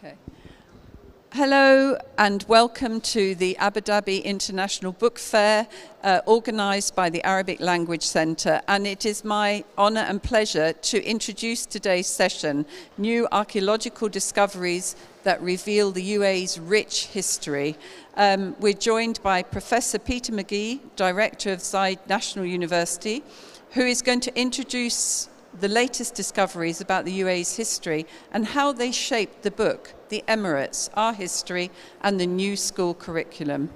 Okay. Hello and welcome to the Abu Dhabi International Book Fair, organised by the Arabic Language Centre, and it is my honour and pleasure to introduce today's session, New Archaeological Discoveries that Reveal the UAE's Rich History. We're joined by Professor Peter McGee, Director of Zayed National University, who is going to introduce the latest discoveries about the UAE's history and how they shaped the book, The Emirates, Our History and the New School Curriculum.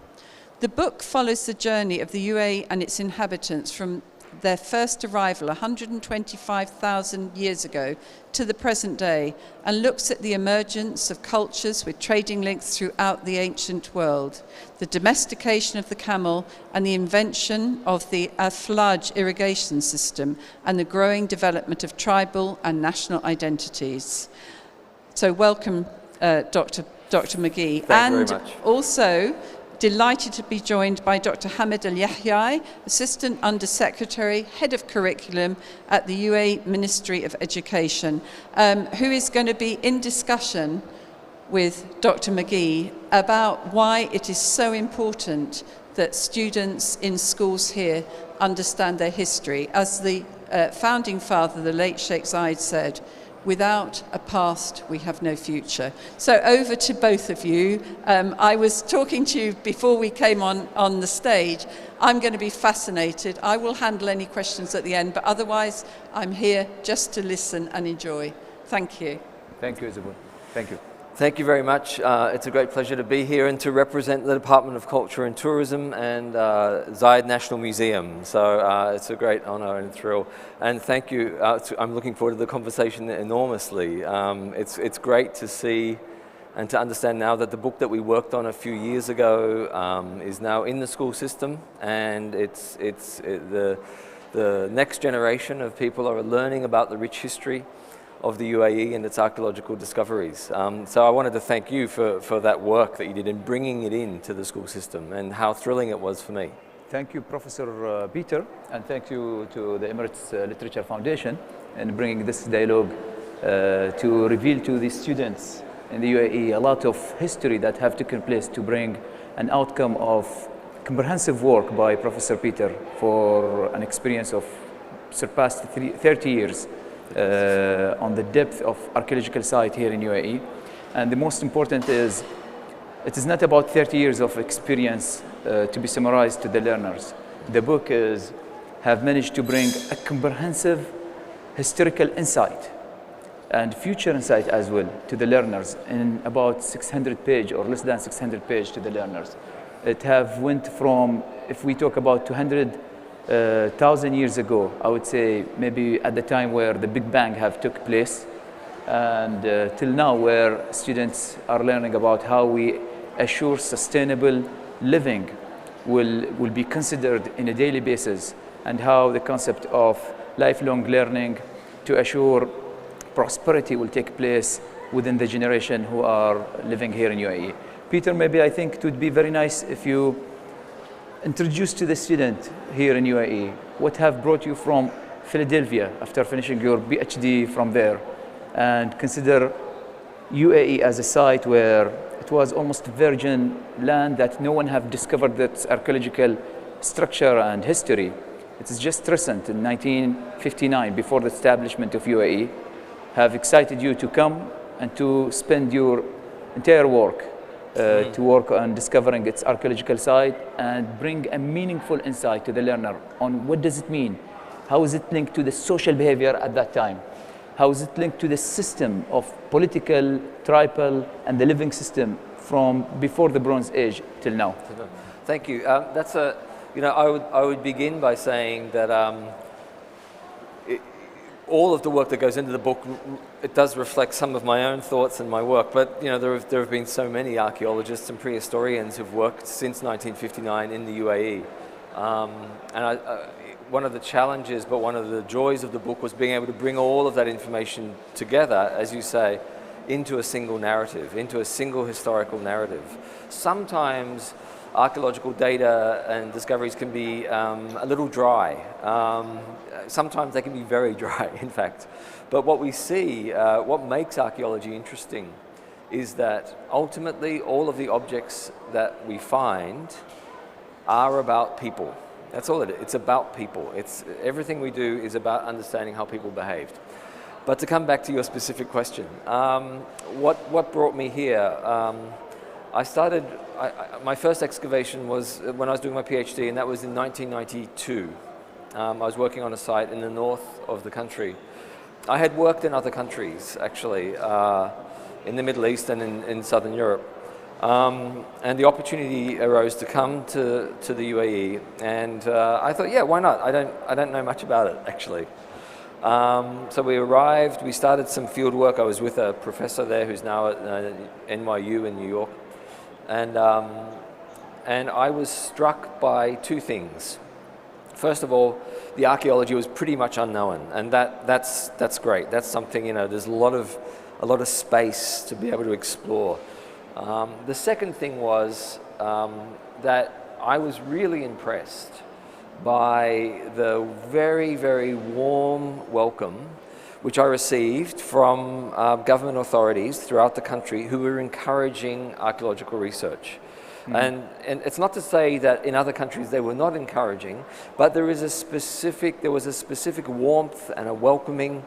The book follows the journey of the UAE and its inhabitants from their first arrival 125,000 years ago to the present day and looks at the emergence of cultures with trading links throughout the ancient world, the domestication of the camel and the invention of the Aflaj irrigation system and the growing development of tribal and national identities. So welcome, Dr. McGee. Thank you very much. Also, delighted to be joined by Dr. Hamid Al-Yahyai, Assistant Under-Secretary, Head of Curriculum at the UAE Ministry of Education, who is going to be in discussion with Dr. McGee about why it is so important that students in schools here understand their history. As the founding father, the late Sheikh Zayed, said, without a past, we have no future. So over to both of you. I was talking to you before we came on the stage. I'm going to be fascinated. I will handle any questions at the end, but otherwise I'm here just to listen and enjoy. Thank you. Thank you, Isabel. Thank you. Thank you very much. It's a great pleasure to be here and to represent the Department of Culture and Tourism and Zayed National Museum. So it's a great honor and thrill. And thank you. I'm looking forward to the conversation enormously. It's great to see and to understand now that the book that we worked on a few years ago is now in the school system, and the next generation of people are learning about the rich history of the UAE and its archaeological discoveries. So I wanted to thank you for that work that you did in bringing it into the school system and how thrilling it was for me. Thank you, Professor Peter, and thank you to the Emirates Literature Foundation in bringing this dialogue to reveal to the students in the UAE a lot of history that have taken place to bring an outcome of comprehensive work by Professor Peter for an experience of surpassed 30 years on the depth of archaeological site here in UAE. And the most important is, it is not about 30 years of experience to be summarized to the learners. The book have managed to bring a comprehensive historical insight and future insight as well to the learners in about 600 page or less than 600 page to the learners. It have went from, if we talk about 200,000 years ago, I would say maybe at the time where the Big Bang have took place, and till now where students are learning about how we assure sustainable living will be considered in a daily basis, and how the concept of lifelong learning to assure prosperity will take place within the generation who are living here in UAE. Peter, maybe I think it would be very nice if you introduce to the student here in UAE what have brought you from Philadelphia after finishing your PhD from there, and consider UAE as a site where it was almost virgin land that no one have discovered its archaeological structure and history. It is just recent in 1959, before the establishment of UAE, have excited you to come and to spend your entire work to work on discovering its archaeological site and bring a meaningful insight to the learner on what does it mean, how is it linked to the social behavior at that time, how is it linked to the system of political, tribal, and the living system from before the Bronze Age till now. Thank you. That's a, I would begin by saying that all of the work that goes into the book, it does reflect some of my own thoughts and my work, but there have been so many archaeologists and prehistorians who've worked since 1959 in the UAE. And one of the challenges, but one of the joys of the book was being able to bring all of that information together, as you say, into a single narrative, into a single historical narrative. Sometimes archaeological data and discoveries can be a little dry. Sometimes they can be very dry, in fact. But what we see, what makes archaeology interesting is that ultimately all of the objects that we find are about people. That's all it is. It's about people. Everything we do is about understanding how people behaved. But to come back to your specific question, what brought me here? My first excavation was when I was doing my PhD, and that was in 1992. I was working on a site in the north of the country. I had worked in other countries, actually, in the Middle East and in Southern Europe. And the opportunity arose to come to the UAE, and I thought, yeah, why not? I don't know much about it, actually. So we arrived, we started some field work. I was with a professor there who's now at NYU in New York. And I was struck by two things. First of all, the archaeology was pretty much unknown, and that's great. That's something, there's a lot of space to be able to explore. The second thing was that I was really impressed by the very, very warm welcome which I received from government authorities throughout the country who were encouraging archaeological research. And it's not to say that in other countries they were not encouraging, but there was a specific warmth and a welcoming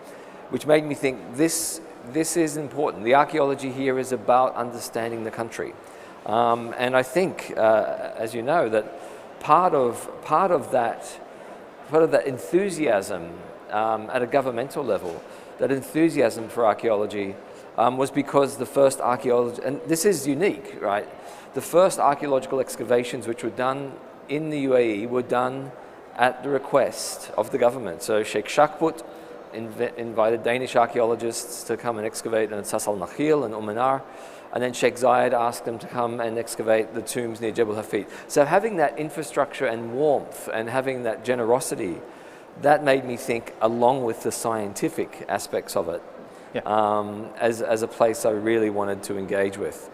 which made me think this is important. The archaeology here is about understanding the country. And I think, as you know, that part of that enthusiasm at a governmental level, that enthusiasm for archaeology was because the first archaeology, and this is unique, right? The first archaeological excavations which were done in the UAE were done at the request of the government. So Sheikh Shakput invited Danish archaeologists to come and excavate in Sas al-Nakhil and Umanar, and then Sheikh Zayed asked them to come and excavate the tombs near Jebel Hafid. So having that infrastructure and warmth and having that generosity, that made me think, along with the scientific aspects of it, as a place I really wanted to engage with.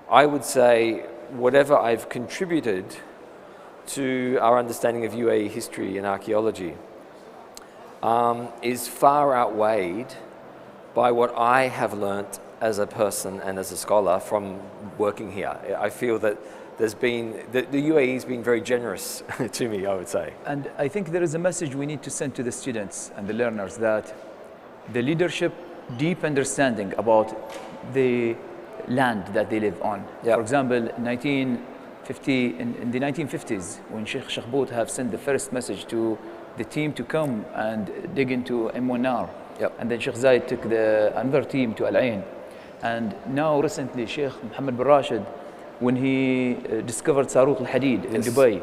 I would say whatever I've contributed to our understanding of UAE history and archaeology is far outweighed by what I have learnt as a person and as a scholar from working here. I feel that the UAE has been very generous to me, I would say. And I think there is a message we need to send to the students and the learners, that the leadership deep understanding about the land that they live on. Yep. For example, in the 1950s, when Sheikh Shakput have sent the first message to the team to come and dig into Munar, and then Sheikh Zayed took another team to Al Ain. And now recently, Sheikh Mohammed bin Rashid, when he discovered Sarut al-Hadid in Dubai,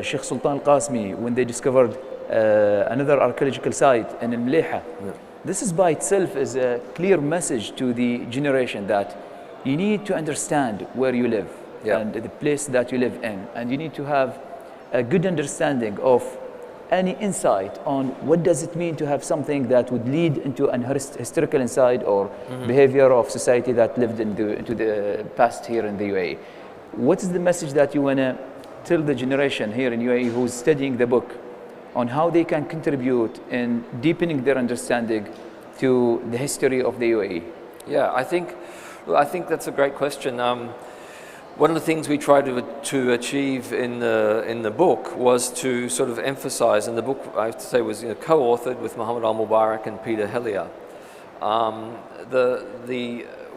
Sheikh Sultan al-Qasmi, when they discovered another archaeological site in Al-Mleha. This is by itself is a clear message to the generation that you need to understand where you live and the place that you live in, and you need to have a good understanding of any insight on what does it mean to have something that would lead into an historical insight or behavior of society that lived into the past here in the UAE. What is the message that you want to tell the generation here in UAE who's studying the book on how they can contribute in deepening their understanding to the history of the UAE? Yeah, I think that's a great question. One of the things we tried to achieve in the book was to sort of emphasize, and the book, I have to say, was co-authored with Muhammad Al-Mubarak and Peter Hellier.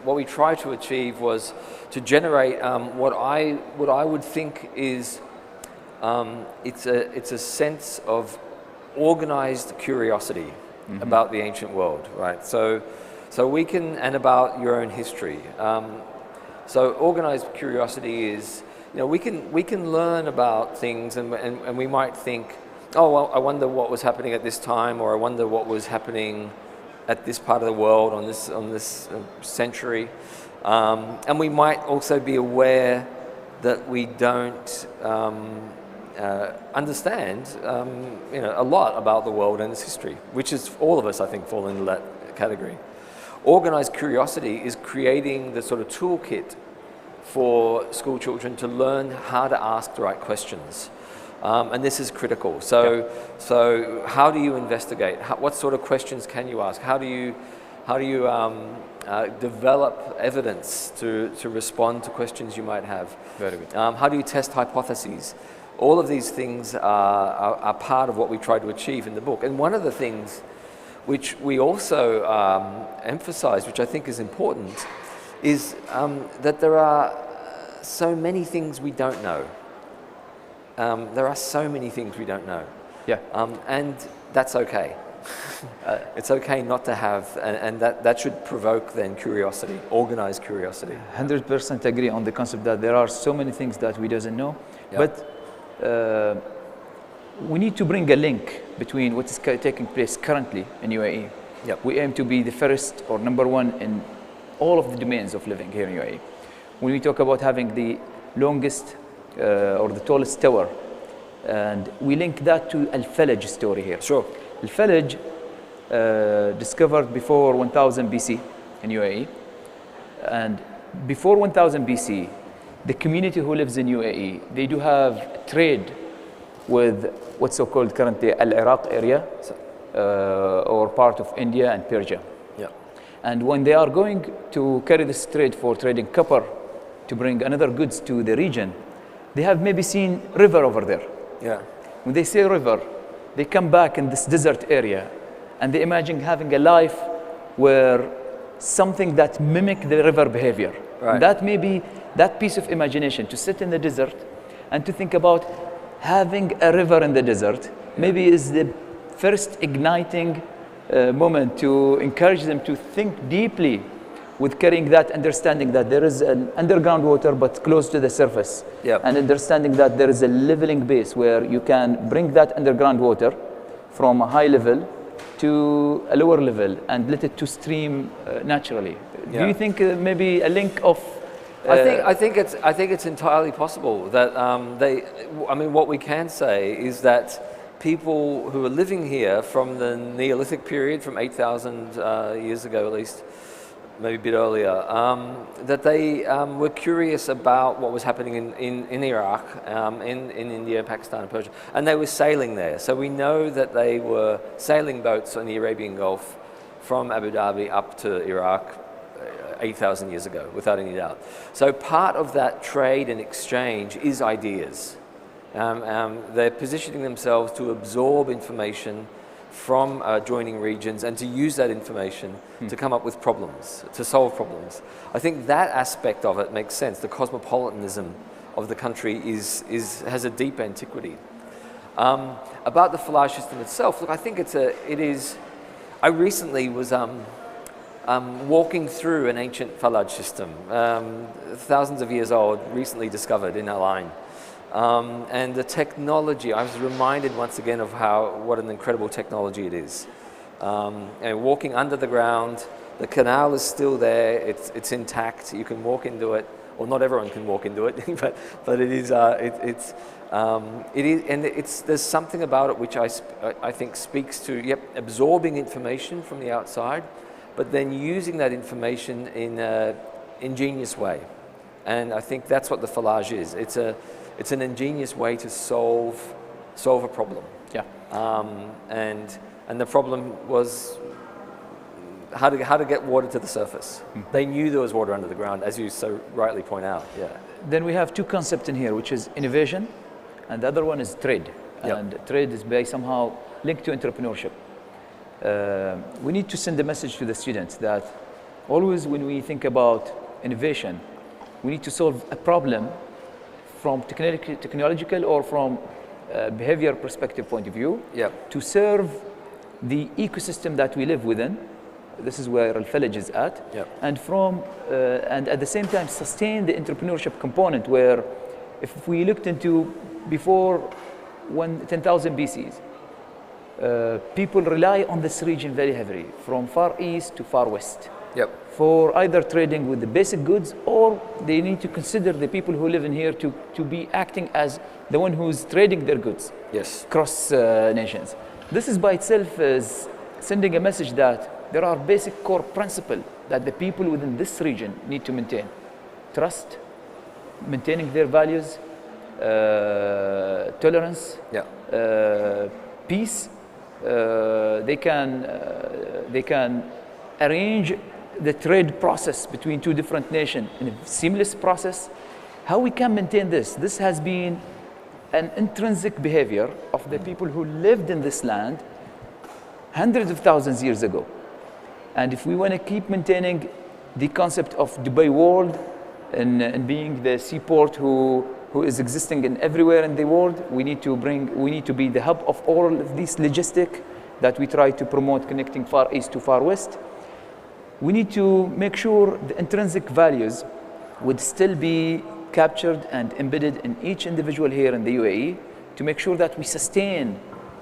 What we tried to achieve was to generate what I would think is it's a sense of organized curiosity about the ancient world, right? So we can, and about your own history. So organized curiosity is, we can learn about things, and we might think, oh well, I wonder what was happening at this time, or I wonder what was happening at this part of the world on this century, and we might also be aware that we don't understand a lot about the world and its history, which is all of us, I think, fall into that category. Organized curiosity is creating the sort of toolkit for school children to learn how to ask the right questions, and this is critical. So how do you investigate? What sort of questions can you ask? How do you develop evidence to respond to questions you might have. Very good. How do you test hypotheses? All of these things are part of what we try to achieve in the book. And one of the things which we also emphasize, which I think is important, is that there are so many things we don't know. There are so many things we don't know. Yeah. And that's okay. It's okay not to have, and that should provoke then curiosity, organized curiosity. 100% agree on the concept that there are so many things that we doesn't know, Yep. but we need to bring a link between what is taking place currently in UAE. Yep. We aim to be the first or number one in all of the domains of living here in UAE. When we talk about having the longest or the tallest tower, and we link that to Al-Falaj story here. Sure. Al-Falaj discovered before 1000 BC in UAE, and before 1000 BC, the community who lives in UAE, they do have trade with what's so-called currently Al-Iraq area, or part of India and Persia. Yeah. And when they are going to carry this trade for trading copper to bring another goods to the region, they have maybe seen river over there. Yeah. When they say river, they come back in this desert area and they imagine having a life where something that mimic the river behavior. Right. That may be that piece of imagination, to sit in the desert and to think about having a river in the desert, maybe is the first igniting moment to encourage them to think deeply with carrying that understanding that there is an underground water but close to the surface. Yep. And understanding that there is a leveling base where you can bring that underground water from a high level to a lower level and let it to stream naturally. Yeah. Do you think maybe a link of I think it's entirely possible that I mean, what we can say is that people who are living here from the Neolithic period, from 8,000 years ago at least, maybe a bit earlier, that they were curious about what was happening in Iraq, in India, Pakistan and Persia, and they were sailing there. So we know that they were sailing boats on the Arabian Gulf from Abu Dhabi up to Iraq 8,000 years ago, without any doubt. So part of that trade and exchange is ideas. They're positioning themselves to absorb information from adjoining regions and to use that information to come up with problems, to solve problems. I think that aspect of it makes sense. The cosmopolitanism of the country has a deep antiquity. About the Falaj system itself, look, I think it is. I recently was walking through an ancient Falaj system, thousands of years old, recently discovered in Al Ain. And the technology, I was reminded once again of what an incredible technology it is. And walking under the ground, the canal is still there, it's intact, you can walk into it. Well, not everyone can walk into it, but it is, and there's something about it which I think speaks to, absorbing information from the outside, but then using that information in an ingenious way. And I think that's what the Falaj is. It's an ingenious way to solve a problem. Yeah. And the problem was how to get water to the surface. They knew there was water under the ground, as you so rightly point out. Yeah. Then we have two concepts in here, which is innovation, and the other one is trade. Yep. And trade is somehow linked to entrepreneurship. We need to send a message to the students that always when we think about innovation, we need to solve a problem from technological or from behavior perspective point of view, to serve the ecosystem that we live within. This is where Al-Falaj is at. And and at the same time sustain the entrepreneurship component, where if we looked into before 10,000 BCs, people rely on this region very heavily, from far east to far west. For either trading with the basic goods, or they need to consider the people who live in here to be acting as the one who's trading their goods across nations. This is by itself is sending a message that there are basic core principles that the people within this region need to maintain. Trust, maintaining their values, tolerance, peace. They can arrange the trade process between two different nations in a seamless process, how we can maintain this. This has been an intrinsic behavior of the people who lived in this land hundreds of thousands of years ago. And if we want to keep maintaining the concept of Dubai world and being the seaport who is existing in everywhere in the world, we need to be the hub of all of these logistic that we try to promote, connecting Far East to Far West. We need to make sure the intrinsic values would still be captured and embedded in each individual here in the UAE to make sure that we sustain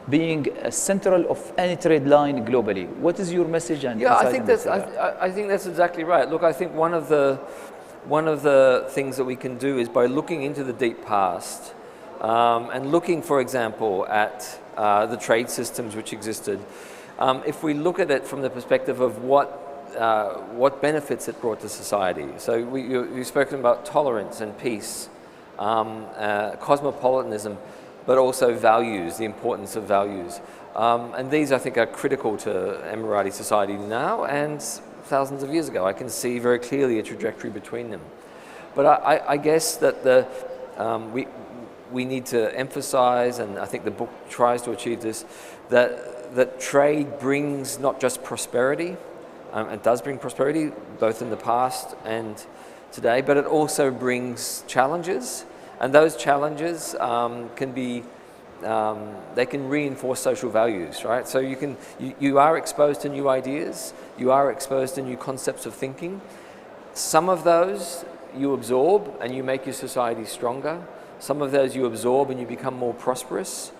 being a central of any trade line globally. What is your message? And yeah, I think that's exactly right. Look, I think one of the things that we can do is by looking into the deep past and looking, for example, at the trade systems which existed. If we look at it from the perspective of what benefits it brought to society. So you've spoken about tolerance and peace, cosmopolitanism, but also values, the importance of values. And these, I think, are critical to Emirati society now and thousands of years ago. I can see very clearly a trajectory between them. But I guess that we need to emphasize, and I think the book tries to achieve this, that trade brings not just prosperity, it does bring prosperity, both in the past and today, but it also brings challenges. And those challenges can be, they can reinforce social values, right? So you are exposed to new ideas, you are exposed to new concepts of thinking. Some of those you absorb and you make your society stronger. Some of those you absorb and you become more prosperous.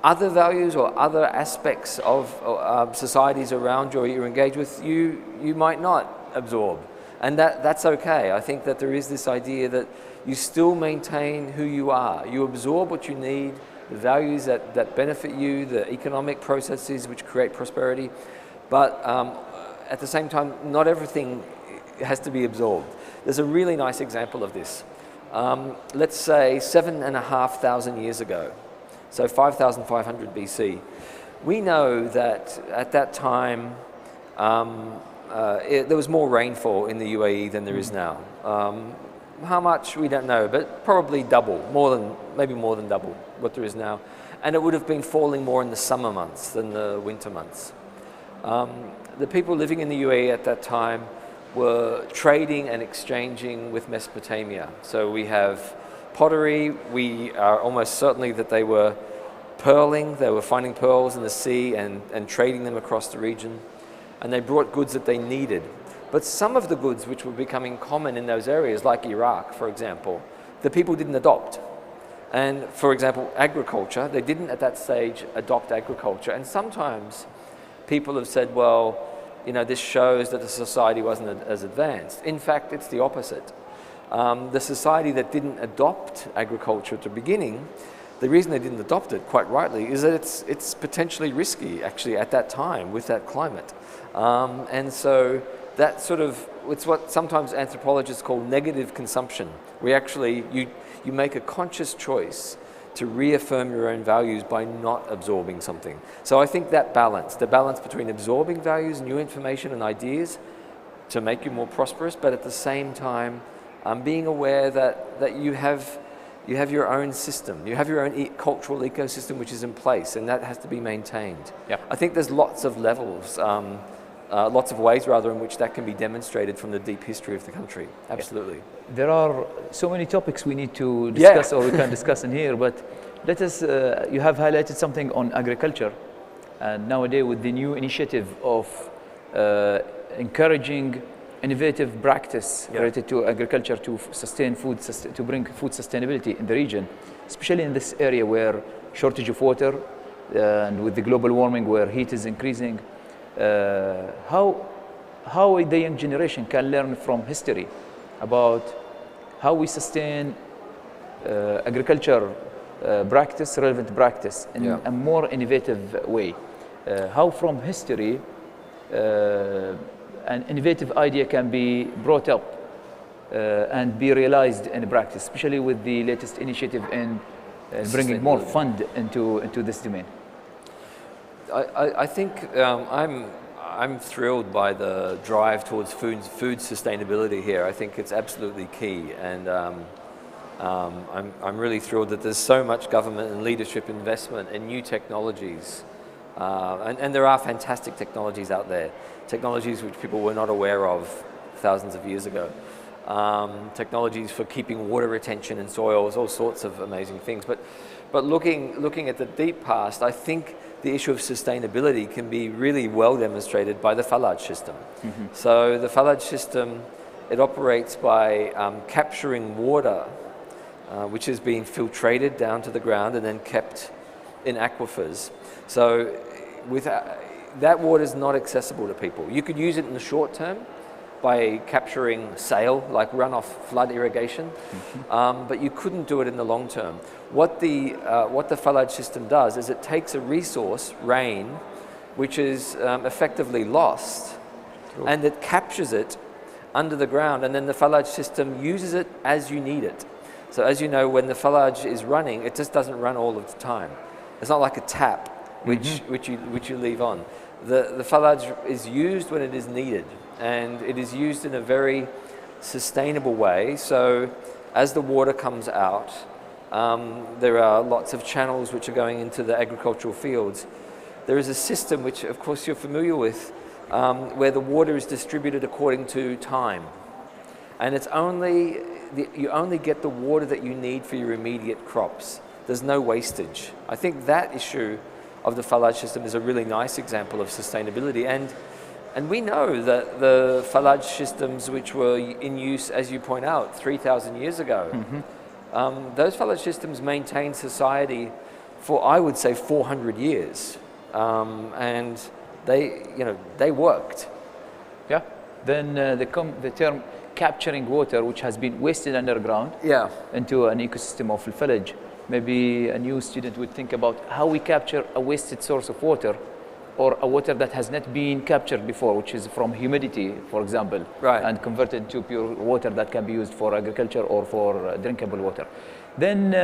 Other values or other aspects of societies around you or you engage with, you might not absorb. And that's okay. I think that there is this idea that you still maintain who you are. You absorb what you need, the values that benefit you, the economic processes which create prosperity, but at the same time, not everything has to be absorbed. There's a really nice example of this. Let's say 7,500 years ago, so 5,500 BC. We know that at that time, there was more rainfall in the UAE than there is now. How much, we don't know, but probably double, maybe more than double what there is now. And it would have been falling more in the summer months than the winter months. The people living in the UAE at that time were trading and exchanging with Mesopotamia. So we have pottery. We are almost certainly that they were pearling. They were finding pearls in the sea and trading them across the region. And they brought goods that they needed. But some of the goods which were becoming common in those areas, like Iraq, for example, the people didn't adopt. And for example, agriculture, they didn't at that stage adopt agriculture. And sometimes people have said, well, you know, this shows that the society wasn't as advanced. In fact, it's the opposite. The society that didn't adopt agriculture at the beginning, the reason they didn't adopt it, quite rightly, is that it's potentially risky, actually, at that time with that climate. And so that sort of, it's what sometimes anthropologists call negative consumption. We actually, you make a conscious choice to reaffirm your own values by not absorbing something. So I think that balance, the balance between absorbing values, new information and ideas to make you more prosperous, but at the same time, being aware that you have your own system, you have your own cultural ecosystem which is in place, and that has to be maintained. Yeah. I think there's lots of levels, lots of ways rather in which that can be demonstrated from the deep history of the country. Absolutely. Yeah. There are so many topics we need to discuss, or we can discuss in here, but let us, you have highlighted something on agriculture, and nowadays with the new initiative of encouraging innovative practice related to agriculture to sustain food, to bring food sustainability in the region, especially in this area where shortage of water and with the global warming where heat is increasing. How the young generation can learn from history about how we sustain agriculture practice, relevant practice in a more innovative way. How from history an innovative idea can be brought up and be realized in practice, especially with the latest initiative in bringing more fund into this domain. I think I'm thrilled by the drive towards food sustainability here. I think it's absolutely key, and I'm really thrilled that there's so much government and leadership investment in new technologies. And there are fantastic technologies out there, technologies which people were not aware of thousands of years ago. Technologies for keeping water retention in soils, all sorts of amazing things. But looking at the deep past, I think the issue of sustainability can be really well demonstrated by the fallage system. Mm-hmm. So the fallage system, it operates by capturing water, which is being filtrated down to the ground and then kept in aquifers. So that water is not accessible to people. You could use it in the short term by capturing sail, like runoff flood irrigation, but you couldn't do it in the long term. What the fallage system does is it takes a resource, rain, which is effectively lost, and it captures it under the ground, and then the fallage system uses it as you need it. So as you know, when the fallage is running, it just doesn't run all of the time. It's not like a tap, which you leave on. The fallage is used when it is needed, and it is used in a very sustainable way. So as the water comes out, there are lots of channels which are going into the agricultural fields. There is a system which, of course, you're familiar with, where the water is distributed according to time. And it's you only get the water that you need for your immediate crops. There's no wastage. I think that issue of the fallage system is a really nice example of sustainability. And we know that the fallage systems which were in use, as you point out, 3,000 years ago, those fallage systems maintained society for, I would say, 400 years. And they worked. Yeah. Then the term capturing water, which has been wasted underground, into an ecosystem of fallage. Maybe a new student would think about how we capture a wasted source of water, or a water that has not been captured before, which is from humidity, for example, and converted into pure water that can be used for agriculture or for drinkable water. Then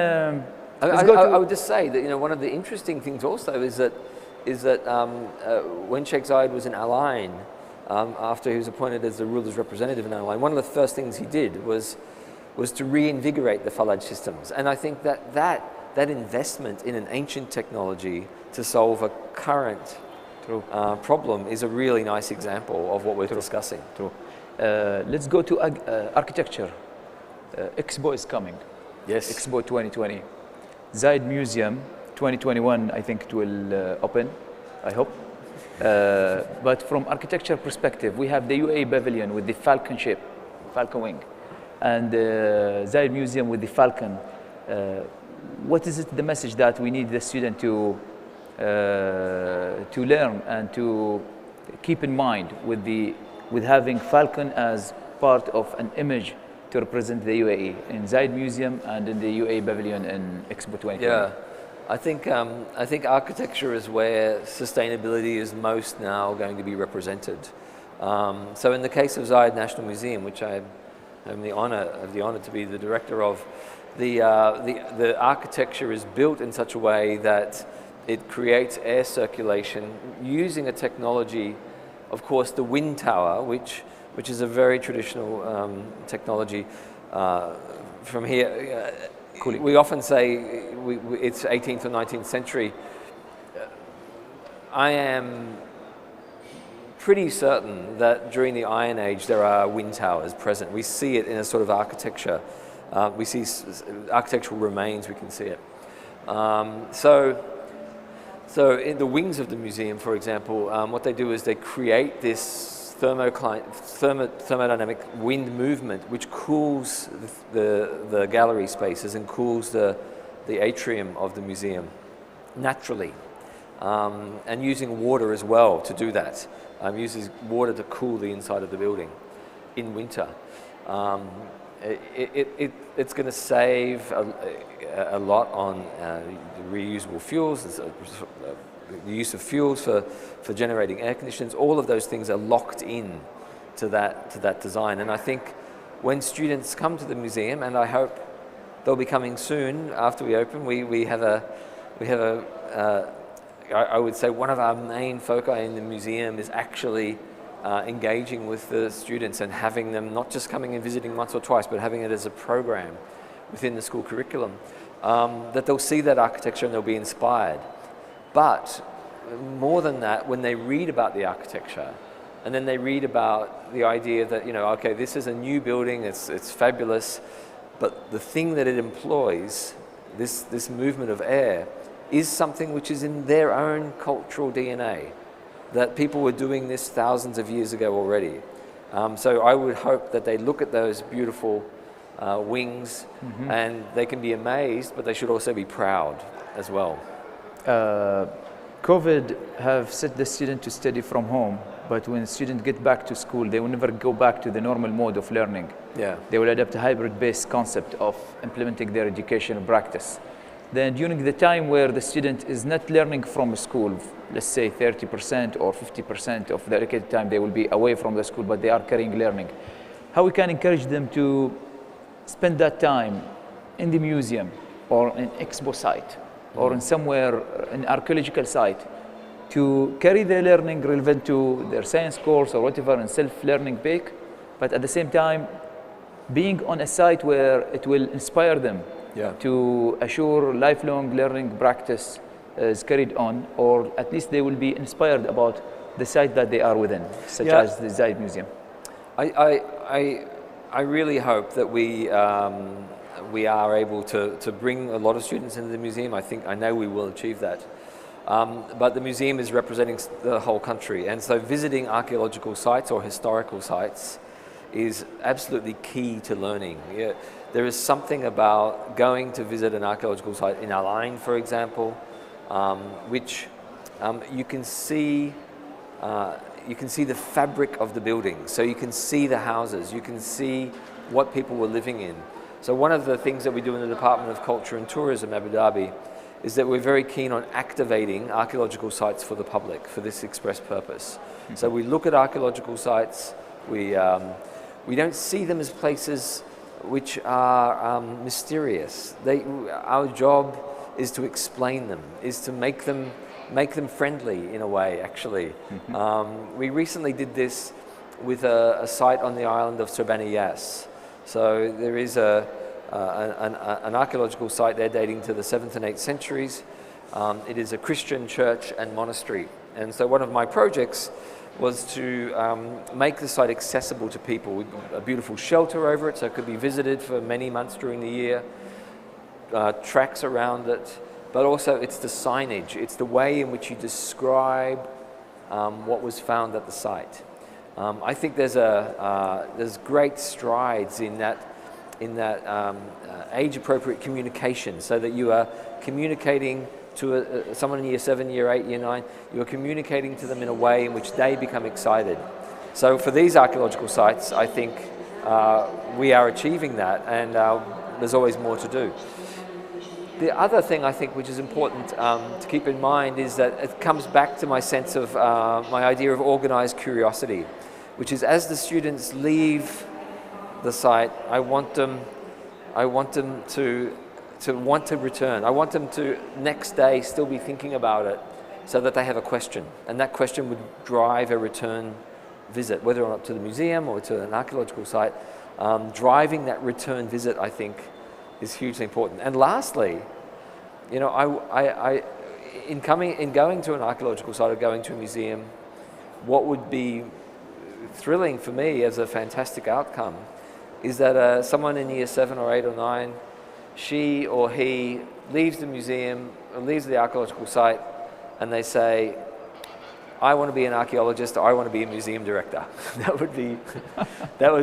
I would just say that one of the interesting things also is that when Sheikh Zayed was in Al Ain, after he was appointed as the ruler's representative in Al Ain, one of the first things he did was to reinvigorate the fallage systems. And I think that investment in an ancient technology to solve a current problem is a really nice example of what we're discussing. True. Let's go to architecture. Expo is coming. Yes. Expo 2020. Zayed Museum 2021, I think it will open, I hope. But from architecture perspective, we have the UAE pavilion with the falcon shape, falcon wing, and Zayed Museum with the falcon. What is the message that we need the student to learn and to keep in mind with having falcon as part of an image to represent the UAE in Zayed Museum and in the UAE pavilion in Expo 2020? Yeah. I think architecture is where sustainability is most now going to be represented. So in the case of Zayed National Museum, which I have the honor to be the director of, the architecture is built in such a way that it creates air circulation using a technology, of course, the wind tower, which is a very traditional technology from here. We often say it's 18th or 19th century. I am pretty certain that during the Iron Age there are wind towers present. We see it in a sort of architecture. We see architectural remains, we can see it. So in the wings of the museum, for example, what they do is they create this thermodynamic wind movement, which cools the gallery spaces and cools the atrium of the museum naturally, and using water as well to do that. Uses water to cool the inside of the building in winter. It's going to save a lot on reusable fuels, the use of fuels for generating air conditioners. All of those things are locked in to that design. And I think when students come to the museum, and I hope they'll be coming soon after we open, we have a I would say one of our main foci in the museum is actually engaging with the students and having them not just coming and visiting once or twice, but having it as a program within the school curriculum, that they'll see that architecture and they'll be inspired. But more than that, when they read about the architecture, and then they read about the idea that, you know, okay, this is a new building, it's fabulous, but the thing that it employs, this movement of air, is something which is in their own cultural DNA, that people were doing this thousands of years ago already. So I would hope that they look at those beautiful wings and they can be amazed, but they should also be proud as well. COVID have set the student to study from home, but when students get back to school, they will never go back to the normal mode of learning. Yeah. They will adapt a hybrid-based concept of implementing their educational practice. Then during the time where the student is not learning from school, let's say 30% or 50% of the allocated time they will be away from the school, but they are carrying learning. How we can encourage them to spend that time in the museum or an expo site or in somewhere, an archaeological site, to carry their learning relevant to their science course or whatever in self-learning bake, but at the same time being on a site where it will inspire them to assure lifelong learning practice is carried on, or at least they will be inspired about the site that they are within, such as the Zaid Museum. I really hope that we are able to bring a lot of students into the museum. I know we will achieve that. But the museum is representing the whole country, and so visiting archaeological sites or historical sites is absolutely key to learning. Yeah, there is something about going to visit an archaeological site in Al-Ain, for example, which you can see the fabric of the building. So you can see the houses, you can see what people were living in. So one of the things that we do in the Department of Culture and Tourism, Abu Dhabi, is that we're very keen on activating archaeological sites for the public for this express purpose. So we look at archaeological sites, we don't see them as places which are mysterious. Our job is to explain them, is to make them friendly in a way, actually. We recently did this with a site on the island of Serbaniyas. So there is an archaeological site there dating to the 7th and 8th centuries. It is a Christian church and monastery. And so one of my projects was to make the site accessible to people. We've got a beautiful shelter over it, so it could be visited for many months during the year. Tracks around it, but also it's the signage. It's the way in which you describe what was found at the site. I think there's great strides in that age-appropriate communication, so that you are communicating to someone in year 7, year 8, year 9, you are communicating to them in a way in which they become excited. So for these archaeological sites, I think we are achieving that, and there's always more to do. The other thing I think which is important to keep in mind is that it comes back to my sense of my idea of organized curiosity, which is as the students leave the site, I want them to want to return. I want them to next day still be thinking about it, so that they have a question, and that question would drive a return visit, whether or not to the museum or to an archaeological site. Driving that return visit, I think, is hugely important. And lastly, you know, in going to an archaeological site or going to a museum, what would be thrilling for me as a fantastic outcome is that someone in year 7 or 8 or 9, she or he leaves the museum, or leaves the archaeological site, and they say, I want to be an archaeologist, or I want to be a museum director. That would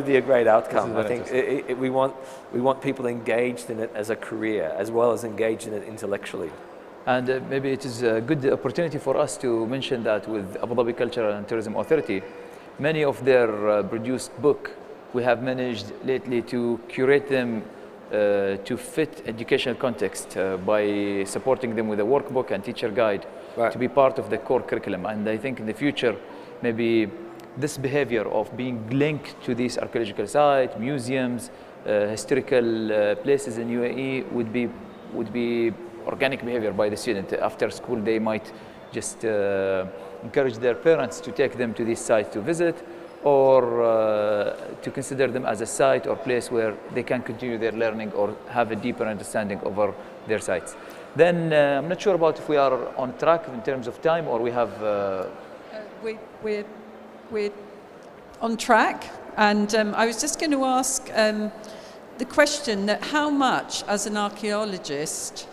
be a great outcome. I think we want people engaged in it as a career, as well as engaged in it intellectually. And maybe it is a good opportunity for us to mention that with Abu Dhabi Cultural and Tourism Authority, many of their produced book, we have managed lately to curate them to fit educational context by supporting them with a workbook and teacher guide to be part of the core curriculum. And I think in the future, maybe this behavior of being linked to these archaeological sites, museums, historical places in UAE would be organic behavior by the student. After school, they might just encourage their parents to take them to these sites to visit, or to consider them as a site or place where they can continue their learning or have a deeper understanding over their sites. Then I'm not sure about if we are on track in terms of time, or we have... We're on track, and I was just going to ask the question that how much, as an archaeologist,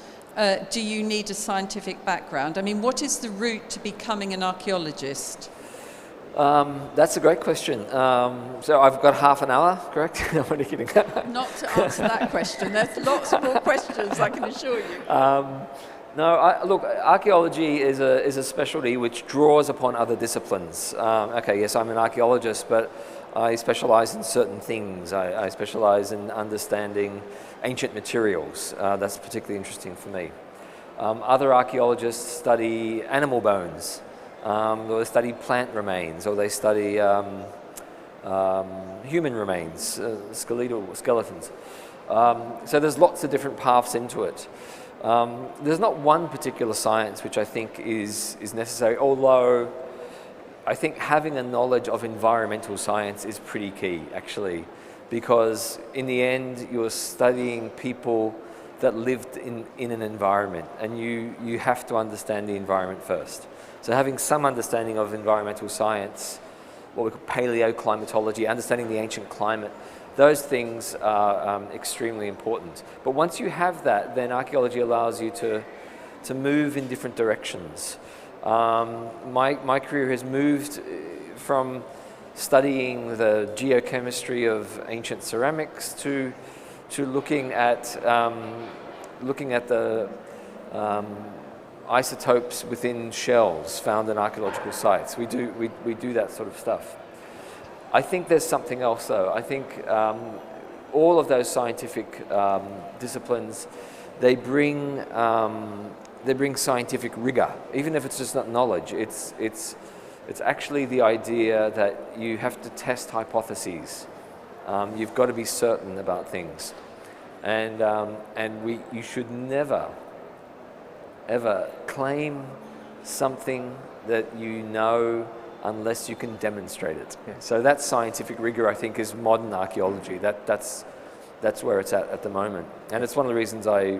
do you need a scientific background? I mean, what is the route to becoming an archaeologist? That's a great question. So I've got half an hour, correct? I'm only kidding. Not to answer that question. There's lots more questions, I can assure you. Look, archaeology is a specialty which draws upon other disciplines. Okay, yes, I'm an archaeologist, but I specialize in certain things. I specialize in understanding ancient materials. That's particularly interesting for me. Other archaeologists study animal bones, or they study plant remains, or they study human remains, skeletons. So there's lots of different paths into it. There's not one particular science which I think is necessary, although I think having a knowledge of environmental science is pretty key, actually, because in the end you're studying people that lived in an environment, and you have to understand the environment first. So having some understanding of environmental science, what we call paleoclimatology, understanding the ancient climate, those things are extremely important. But once you have that, then archaeology allows you to move in different directions. My career has moved from studying the geochemistry of ancient ceramics to looking at the isotopes within shells found in archaeological sites. We do that sort of stuff. I think there's something else, though. I think all of those scientific disciplines, they bring scientific rigor, even if it's just not knowledge. It's actually the idea that you have to test hypotheses. You've got to be certain about things, and you should never, ever claim something that you know unless you can demonstrate it. Yeah. So that scientific rigor, I think, is modern archaeology. That's where it's at the moment, and it's one of the reasons I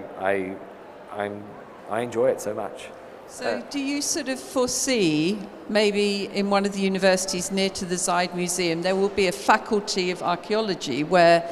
enjoy it so much. So do you sort of foresee, maybe in one of the universities near to the Zayed Museum, there will be a faculty of archaeology where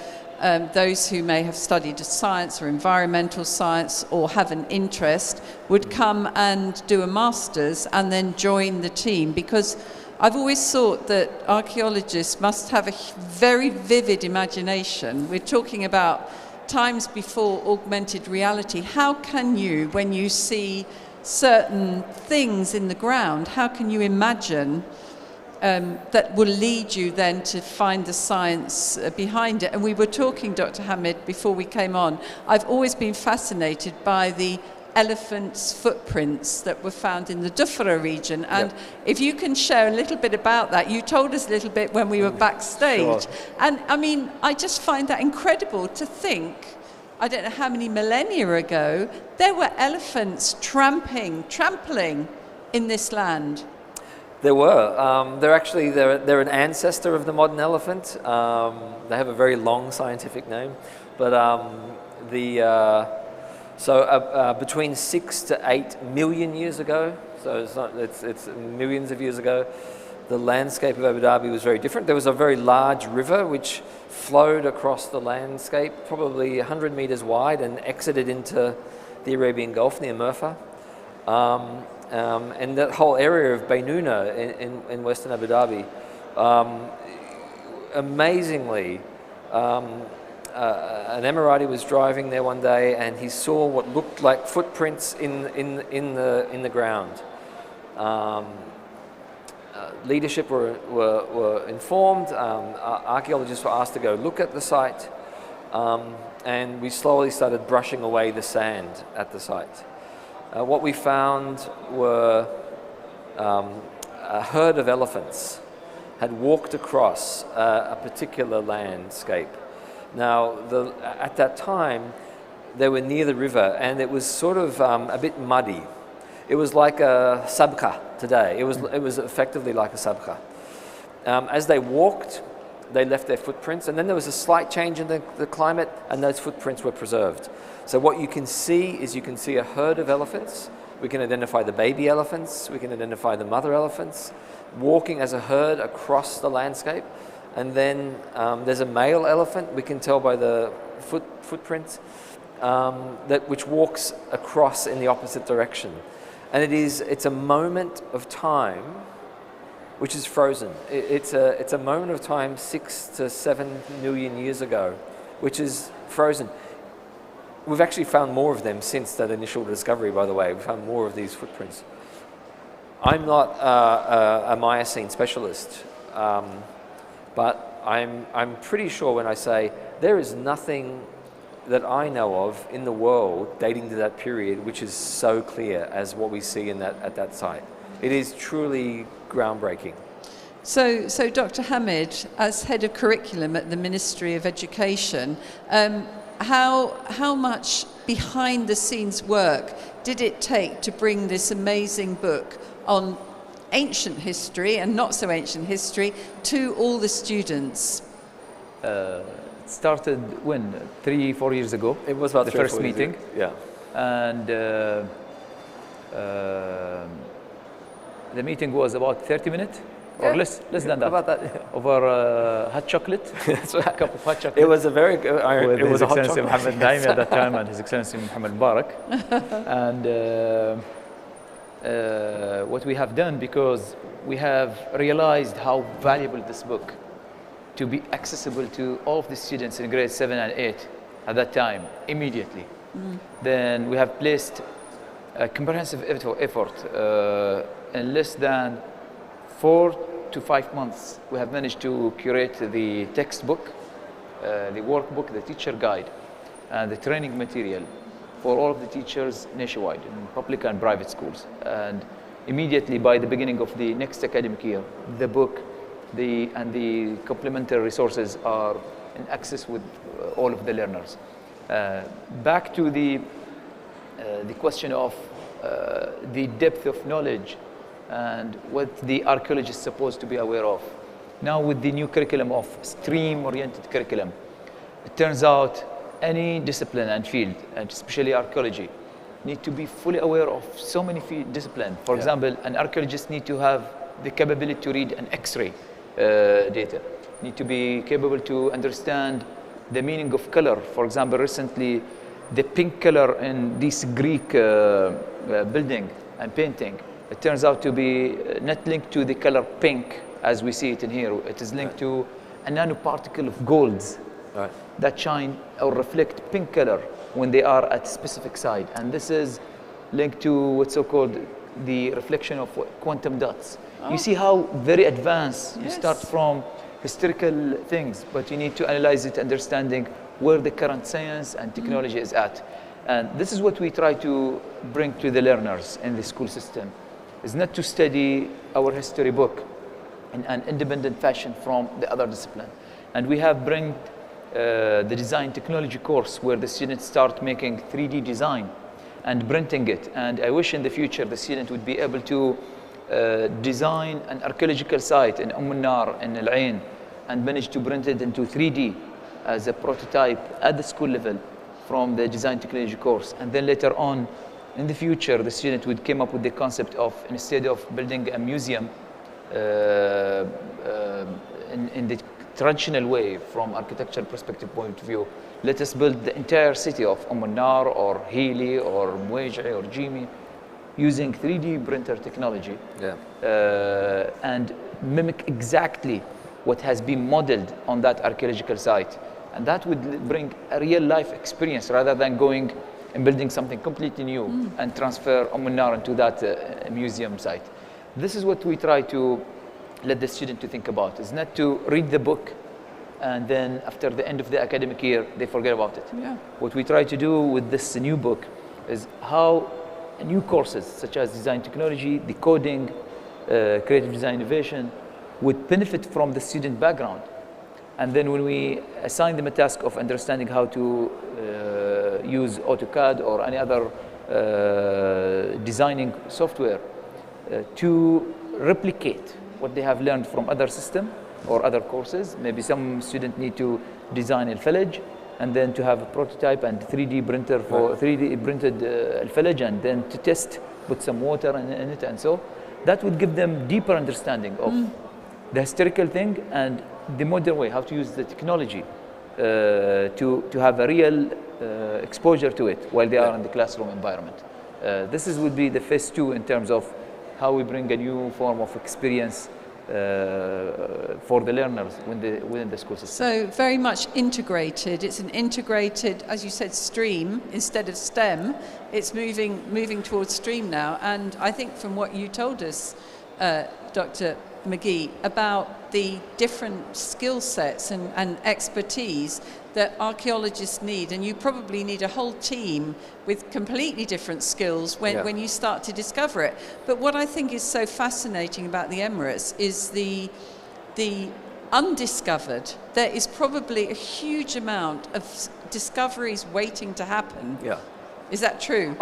those who may have studied science or environmental science or have an interest would come and do a master's and then join the team? Because I've always thought that archaeologists must have a very vivid imagination. We're talking about times before augmented reality. How can you, when you see certain things in the ground, how can you imagine that will lead you then to find the science behind it? And we were talking, Dr. Hamid, before we came on, I've always been fascinated by the elephants' footprints that were found in the Dhufra region. And if you can share a little bit about that, you told us a little bit when we were backstage. Sure. And I mean, I just find that incredible to think, I don't know how many millennia ago, there were elephants trampling in this land. There were. They're an ancestor of the modern elephant. They have a very long scientific name, but between 6 to 8 million years ago, so it's millions of years ago, the landscape of Abu Dhabi was very different. There was a very large river which flowed across the landscape, probably 100 meters wide, and exited into the Arabian Gulf near Murfa. And that whole area of Baynuna in western Abu Dhabi, amazingly, an Emirati was driving there one day and he saw what looked like footprints in the ground. Leadership were informed. Archaeologists were asked to go look at the site, and we slowly started brushing away the sand at the site. What we found were a herd of elephants had walked across a particular landscape. Now, at that time, they were near the river, and it was sort of a bit muddy. It was like a sabqa today. It was effectively like a sabqa. As they walked, they left their footprints, and then there was a slight change in the climate, and those footprints were preserved. So what you can see is you can see a herd of elephants. We can identify the baby elephants. We can identify the mother elephants walking as a herd across the landscape. And then there's a male elephant. We can tell by the footprints which walks across in the opposite direction. And it's a moment of time which is frozen. It's a moment of time 6 to 7 million years ago, which is frozen. We've actually found more of them since that initial discovery, by the way. We've found more of these footprints. I'm not a Miocene specialist, but I'm pretty sure when I say there is nothing that I know of in the world dating to that period which is so clear as what we see at that site. It is truly groundbreaking. So Dr. Hamid, as head of curriculum at the Ministry of Education, how much behind the scenes work did it take to bring this amazing book on ancient history and not so ancient history to all the students? It started when? 3-4 years ago. It was about the first meeting. Yeah. And the meeting was about 30 minutes. Or less than that. About that. Over hot chocolate. That's right. A cup of hot chocolate. It was a very good. With it was His a hot Excellency chocolate. Mohammed Daimi at that time, and His Excellency Mohammed Barak. And what we have done, because we have realized how valuable this book to be accessible to all of the students in grades 7 and 8 at that time immediately. Then we have placed a comprehensive effort in less than 4 to 5 months. We have managed to curate the textbook, the workbook, the teacher guide, and the training material for all of the teachers nationwide in public and private schools. And immediately by the beginning of the next academic year, the book and the complementary resources are in access with all of the learners. Back to the question of the depth of knowledge and what the archaeologist is supposed to be aware of. Now with the new curriculum of stream-oriented curriculum, it turns out any discipline and field, and especially archaeology, need to be fully aware of so many disciplines. For example, an archaeologist need to have the capability to read an X-ray data, need to be capable to understand the meaning of color. For example, recently, the pink color in this Greek building and painting, it turns out to be not linked to the color pink as we see it in here. It is linked to a nanoparticle of golds that shine or reflect pink color when they are at a specific site. And this is linked to what's so-called the reflection of quantum dots. You see how very advanced you start from historical things, but you need to analyze it, understanding where the current science and technology is at. And this is what we try to bring to the learners in the school system, is not to study our history book in an independent fashion from the other discipline. And we have bring the design technology course where the students start making 3D design and printing it. And I wish in the future the student would be able to design an archaeological site in Nar in Al Ain and manage to print it into 3D as a prototype at the school level from the design technology course. And then later on in the future, the student would come up with the concept of, instead of building a museum in the traditional way from architectural perspective point of view, let us build the entire city of Nar or Healy or Muwayji or Jimi using 3D printer technology and mimic exactly what has been modeled on that archaeological site. And that would bring a real life experience rather than going and building something completely new and transfer Nar into that museum site. This is what we try to let the student to think about, is not to read the book and then after the end of the academic year, they forget about it. What we try to do with this new book is how new courses such as design technology, the coding, creative design innovation would benefit from the student background. And then when we assign them a task of understanding how to use AutoCAD or any other designing software to replicate what they have learned from other system or other courses. Maybe some student need to design a village and then to have a prototype and 3D printer for 3D printed village, and then to test, put some water in it, and so that would give them deeper understanding of the historical thing and the modern way, how to use the technology to have a real exposure to it while they are in the classroom environment. Would be the phase 2 in terms of how we bring a new form of experience for the learners within the school system. So very much integrated. It's an integrated, as you said, stream instead of STEM. It's moving towards stream now. And I think from what you told us, Dr. McGee, about the different skill sets and expertise that archaeologists need, and you probably need a whole team with completely different skills when you start to discover it. But what I think is so fascinating about the Emirates is the undiscovered. There is probably a huge amount of discoveries waiting to happen. Yeah. Is that true?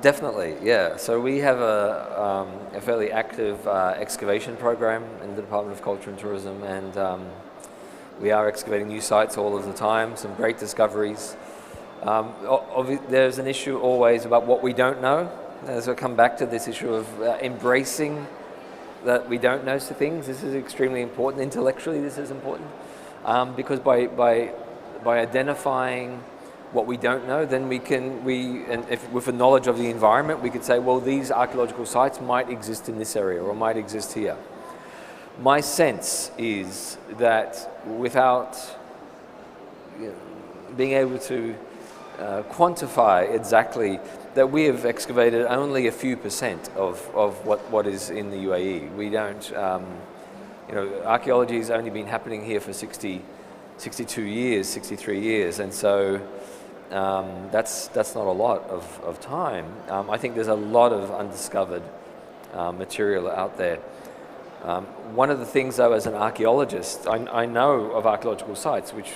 Definitely, yeah. So we have a fairly active excavation program in the Department of Culture and Tourism, and we are excavating new sites all of the time, some great discoveries. There's an issue always about what we don't know. As I come back to this issue of embracing that we don't know things, this is extremely important. Intellectually, this is important, because by identifying what we don't know, then with a knowledge of the environment, we could say, well, these archaeological sites might exist in this area or might exist here. My sense is that without being able to quantify exactly, that we have excavated only a few percent of what is in the UAE. We don't, archaeology has only been happening here for 62 years, 63 years, and so that's not a lot of time. I think there's a lot of undiscovered material out there. One of the things, though, as an archaeologist, I know of archaeological sites, which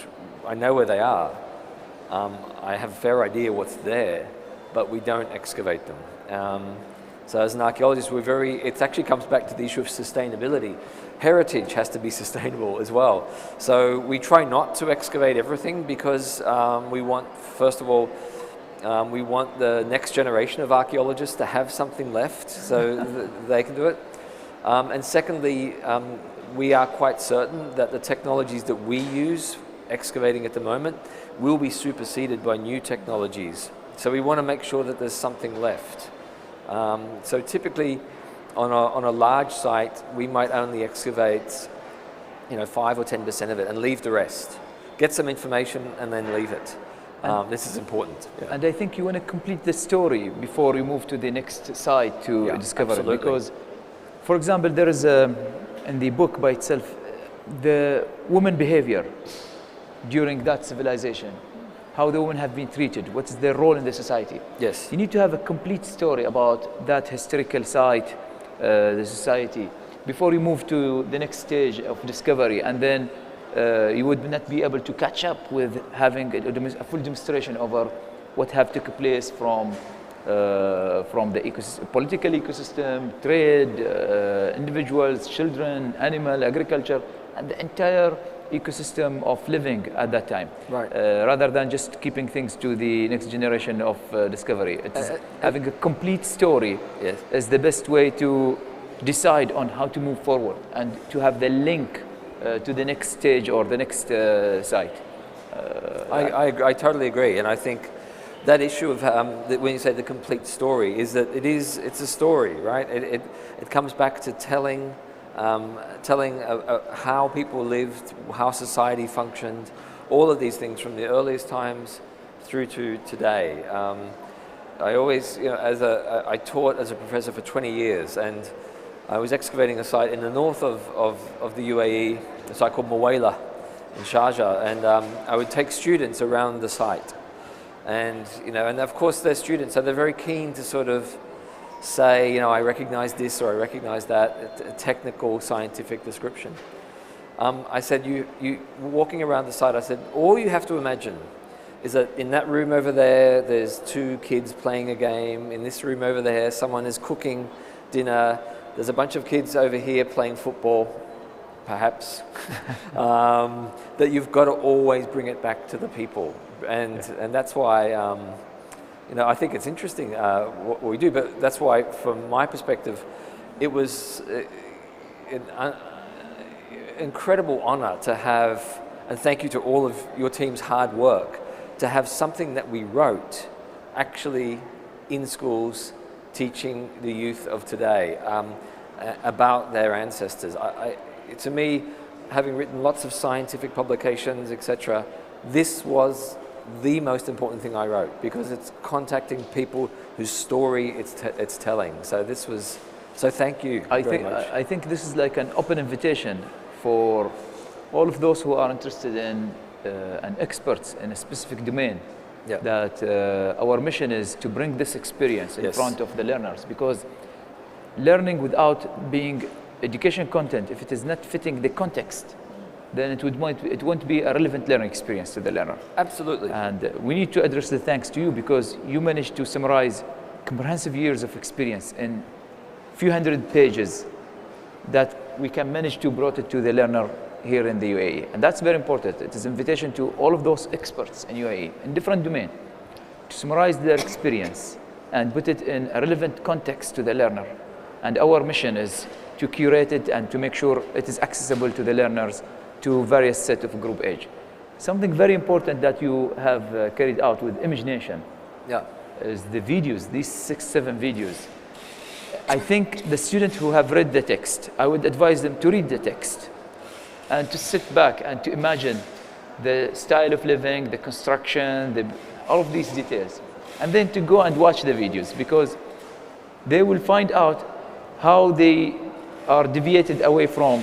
I know where they are. I have a fair idea what's there, but we don't excavate them. So as an archaeologist, it actually comes back to the issue of sustainability. Heritage has to be sustainable as well. So we try not to excavate everything because we want, first of all, we want the next generation of archaeologists to have something left so they can do it. And secondly, we are quite certain that the technologies that we use excavating at the moment will be superseded by new technologies. So we want to make sure that there's something left. So typically on a large site, we might only excavate 5 or 10% of it and leave the rest. Get some information and then leave it. This is important. Yeah. And I think you want to complete the story before you move to the next site to discover absolutely. It. Because, for example, there is in the book by itself, the woman behavior during that civilization, how the women have been treated, what is their role in the society. Yes. You need to have a complete story about that historical site, the society, before you move to the next stage of discovery, and then you would not be able to catch up with having a full demonstration over what have taken place from the political ecosystem, trade, individuals, children, animal, agriculture, and the entire ecosystem of living at that time. Right. Rather than just keeping things to the next generation of discovery. Having a complete story is the best way to decide on how to move forward and to have the link to the next stage or the next site. I totally agree, and I think that issue of when you say the complete story is that it's a story, right? It comes back to telling how people lived, how society functioned, all of these things from the earliest times through to today. I always, I taught as a professor for 20 years, and I was excavating a site in the north of the UAE, a site called Muwayla in Sharjah, and I would take students around the site. And of course they're students, so they're very keen to sort of say, I recognize this or I recognize that, a technical scientific description. I said, you walking around the site, I said, all you have to imagine is that in that room over there, there's 2 kids playing a game. In this room over there, someone is cooking dinner. There's a bunch of kids over here playing football, perhaps. That you've got to always bring it back to the people. And that's why, I think it's interesting what we do, but that's why, from my perspective, it was an incredible honor to have, and thank you to all of your team's hard work, to have something that we wrote actually in schools teaching the youth of today about their ancestors. To me, having written lots of scientific publications, etc., this was the most important thing I wrote, because it's contacting people whose story it's telling. So thank you very much. I think this is like an open invitation for all of those who are interested in and experts in a specific domain. Yeah. That our mission is to bring this experience in front of the learners, because learning without being education content, if it is not fitting the context, then it won't be a relevant learning experience to the learner. Absolutely. And we need to address the thanks to you, because you managed to summarize comprehensive years of experience in few hundred pages that we can manage to brought it to the learner here in the UAE. And that's very important. It is an invitation to all of those experts in UAE in different domains to summarize their experience and put it in a relevant context to the learner. And our mission is to curate it and to make sure it is accessible to the learners to various set of group age. Something very important that you have carried out with Imagination is the videos, these 6-7 videos. I think the students who have read the text, I would advise them to read the text and to sit back and to imagine the style of living, the construction, all of these details. And then to go and watch the videos, because they will find out how they are deviated away from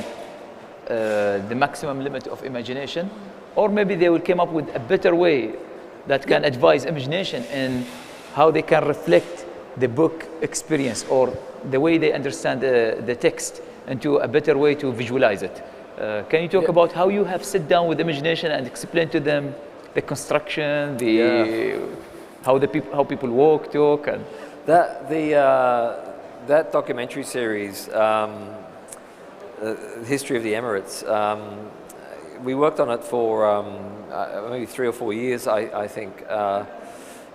the maximum limit of imagination, or maybe they will come up with a better way that can advise Imagination in how they can reflect the book experience or the way they understand the text into a better way to visualize it. Can you talk about how you have sit down with Imagination and explain to them the construction, how people walk, talk, and that documentary series, History of the Emirates. We worked on it for maybe 3 or 4 years, I think.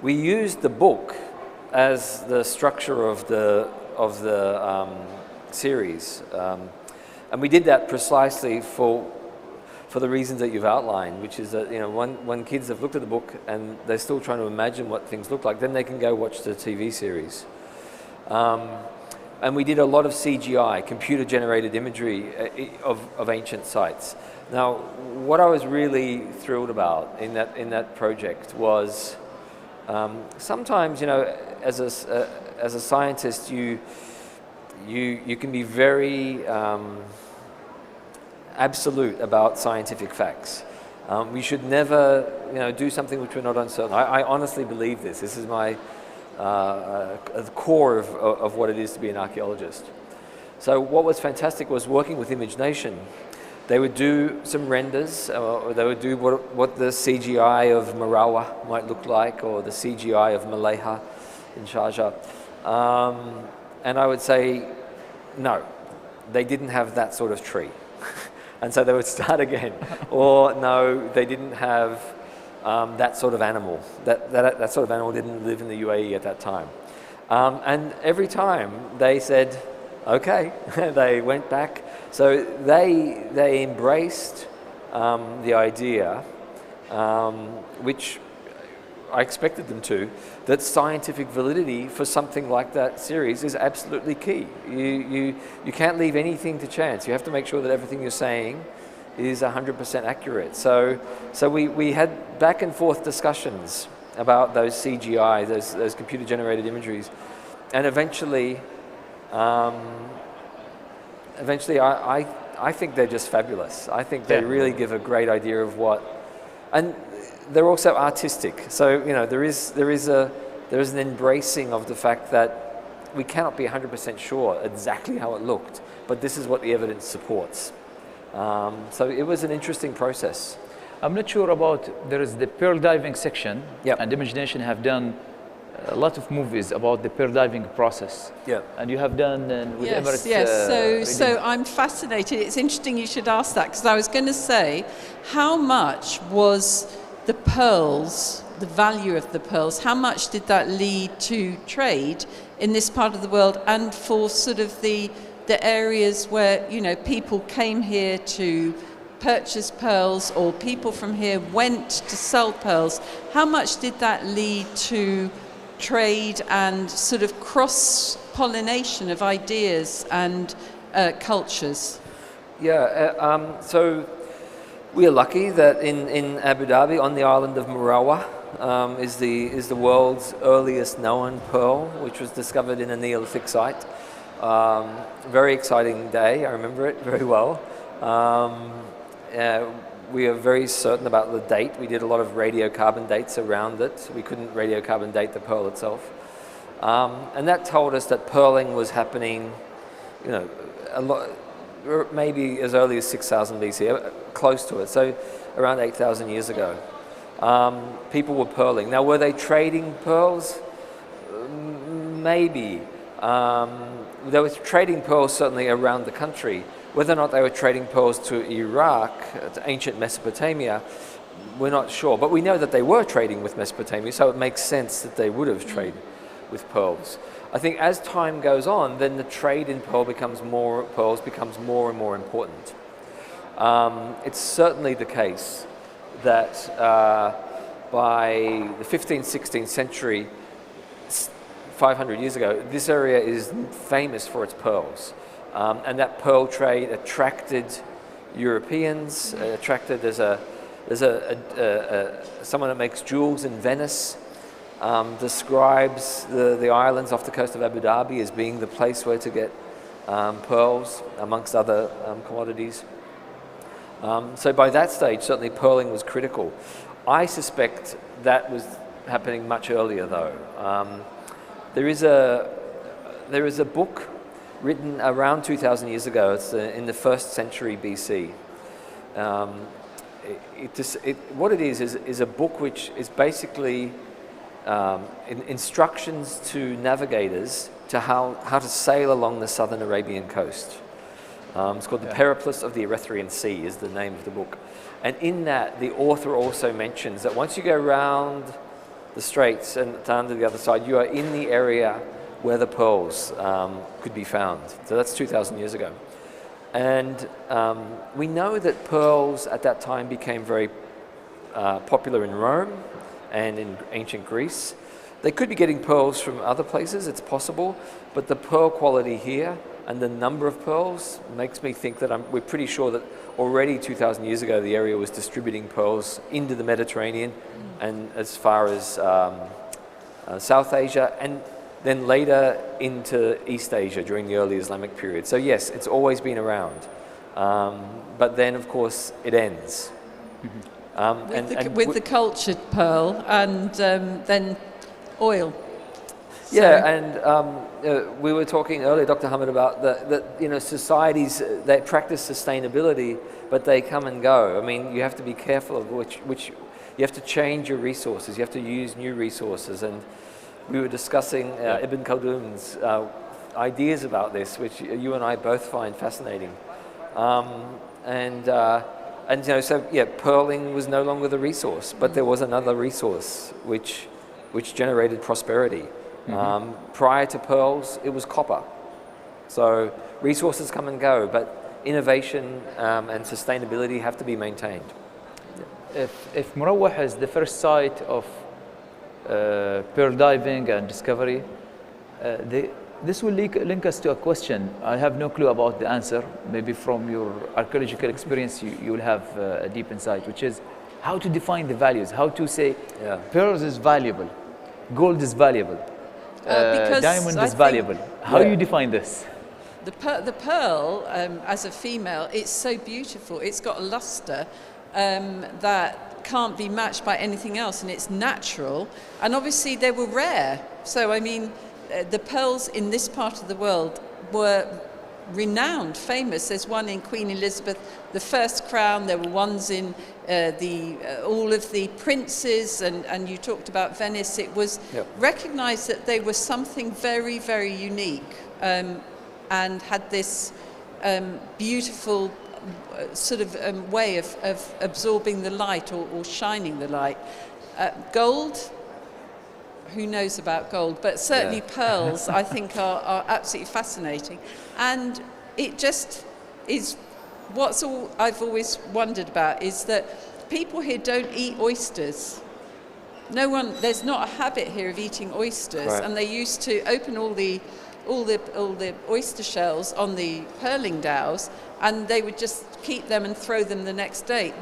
We used the book as the structure of the series, and we did that precisely for the reasons that you've outlined, which is that when kids have looked at the book and they're still trying to imagine what things look like, then they can go watch the TV series. And we did a lot of CGI, computer-generated imagery of ancient sites. Now, what I was really thrilled about in that project was sometimes, as a scientist, you can be very absolute about scientific facts. We should never, do something which we're not uncertain. I honestly believe this. This is my the core of what it is to be an archaeologist. So what was fantastic was working with Imagination. They would do some renders, or they would do what the CGI of Marawa might look like, or the CGI of Malayha in Sharjah. And I would say, no, they didn't have that sort of tree. And so they would start again. Or no, they didn't have that sort of animal. That sort of animal didn't live in the UAE at that time. And every time they said, okay, they went back. So they embraced the idea, which I expected them to, that scientific validity for something like that series is absolutely key. You can't leave anything to chance. You have to make sure that everything you're saying is 100% accurate. So we had back and forth discussions about those CGI, those computer-generated imageries, and eventually I think they're just fabulous. I think they really give a great idea of what, and they're also artistic. So there is an embracing of the fact that we cannot be 100% sure exactly how it looked, but this is what the evidence supports. So it was an interesting process. I'm not sure about, there is the pearl diving section, Yep. and Imagination have done a lot of movies about the pearl diving process. Yeah. And you have done with Yes, Emirates. yes. So I'm fascinated. It's interesting you should ask that, because I was going to say, how much was the pearls, the value of the pearls, how much did that lead to trade in this part of the world, and for sort of the areas where, you know, people came here to purchase pearls, or people from here went to sell pearls? How much did that lead to trade and sort of cross-pollination of ideas and cultures? Yeah, so we are lucky that in Abu Dhabi, on the island of Marawa, is the world's earliest known pearl, which was discovered in a Neolithic site. Very exciting day, I remember it very well. We are very certain about the date. We did a lot of radiocarbon dates around it. We couldn't radiocarbon date the pearl itself. And that told us that pearling was happening, you know, a lot, maybe as early as 6,000 BC, close to it, so around 8,000 years ago. People were pearling. Now, were they trading pearls? Maybe. They were trading pearls certainly around the country. Whether or not they were trading pearls to Iraq, to ancient Mesopotamia, we're not sure. But we know that they were trading with Mesopotamia, so it makes sense that they would have traded with pearls. I think as time goes on, then the trade in pearls becomes more and more important. It's certainly the case that by the 15th, 16th century, 500 years ago, this area is famous for its pearls. And that pearl trade attracted Europeans, someone that makes jewels in Venice, describes the islands off the coast of Abu Dhabi as being the place where to get pearls, amongst other commodities. So by that stage, certainly pearling was critical. I suspect that was happening much earlier, though. There is a book written around 2,000 years ago. It's in the 1st century BC. What it is a book which is basically instructions to navigators to how to sail along the southern Arabian coast. It's called The Periplus of the Erythrian Sea is the name of the book. And in that, the author also mentions that once you go around the straits and down to the other side, you are in the area where the pearls could be found. So that's 2,000 years ago. And we know that pearls at that time became very popular in Rome and in ancient Greece. They could be getting pearls from other places, it's possible, but the pearl quality here and the number of pearls makes me think that we're pretty sure that already 2,000 years ago the area was distributing pearls into the Mediterranean and as far as South Asia, and then later into East Asia during the early Islamic period. So yes, it's always been around. But then, of course, it ends. With the cultured pearl and then oil. Yeah, and we were talking earlier, Dr. Hamid, about that societies, they practice sustainability, but they come and go. I mean, you have to be careful of which you have to change your resources, you have to use new resources. And we were discussing Ibn Khaldun's ideas about this, which you and I both find fascinating. Pearling was no longer the resource, but there was another resource which generated prosperity. Prior to pearls, it was copper. So resources come and go, but innovation and sustainability have to be maintained. If Marawa is the first site of pearl diving and discovery, this will link us to a question. I have no clue about the answer. Maybe from your archaeological experience, you will have a deep insight, which is how to define the values, how to say pearls is valuable, gold is valuable, diamond is valuable. How do you define this? The pearl, as a female, it's so beautiful. It's got a luster that can't be matched by anything else, and it's natural. And obviously they were rare. So I mean, the pearls in this part of the world were renowned, famous. There's one in Queen Elizabeth I crown. There were ones in all of the princes, and you talked about Venice. It was recognised that they were something very, very unique, and had this beautiful sort of way of absorbing the light or shining the light. Gold. Who knows about gold, but certainly pearls I think are absolutely fascinating. And it just is, I've always wondered about is that people here don't eat oysters. There's not a habit here of eating oysters, and they used to open all the oyster shells on the pearling dhows, and they would just keep them and throw them the next day.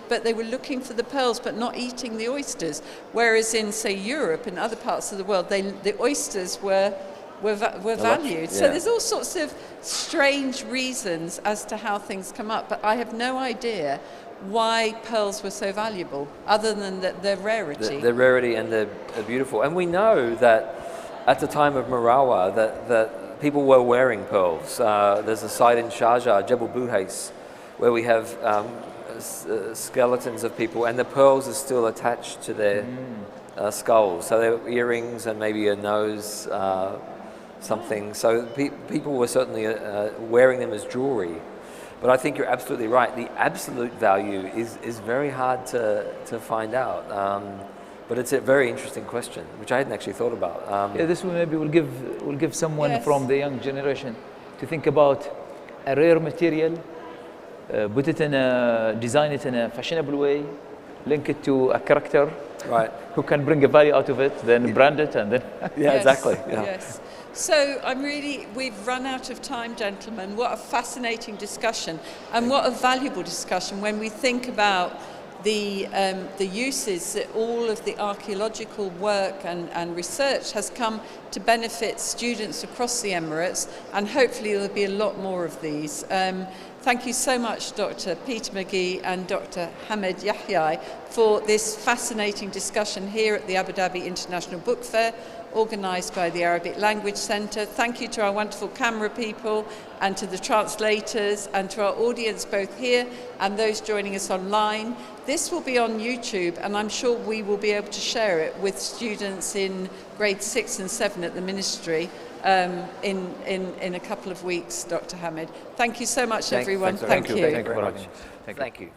But they were looking for the pearls but not eating the oysters. Whereas in, say, Europe and other parts of the world, the oysters were valued. So there's all sorts of strange reasons as to how things come up, but I have no idea why pearls were so valuable, other than their rarity. Their rarity, and they're beautiful. And we know that at the time of Marawa that people were wearing pearls. There's a site in Sharjah, Jebel Buhais, where we have skeletons of people, and the pearls are still attached to their skulls. So they're earrings and maybe a nose, something. So people were certainly wearing them as jewelry. But I think you're absolutely right. The absolute value is very hard to find out. But it's a very interesting question, which I hadn't actually thought about. This maybe will give someone from the young generation to think about a rare material, put it design it in a fashionable way, link it to a character, who can bring a value out of it, then brand it, and then exactly. Yes. So we've run out of time, gentlemen. What a fascinating discussion, and what a valuable discussion when we think about the uses that all of the archaeological work and research has come to benefit students across the Emirates, and hopefully there'll be a lot more of these. Thank you so much, Dr. Peter McGee and Dr. Hamid Yahya, for this fascinating discussion here at the Abu Dhabi International Book Fair, organised by the Arabic Language Centre. Thank you to our wonderful camera people and to the translators and to our audience both here and those joining us online. This will be on YouTube, and I'm sure we will be able to share it with students in grade 6 and 7 at the Ministry in a couple of weeks, Dr. Hamid. Thank you so much, everyone. Thank you. Thank you very much. Thank you.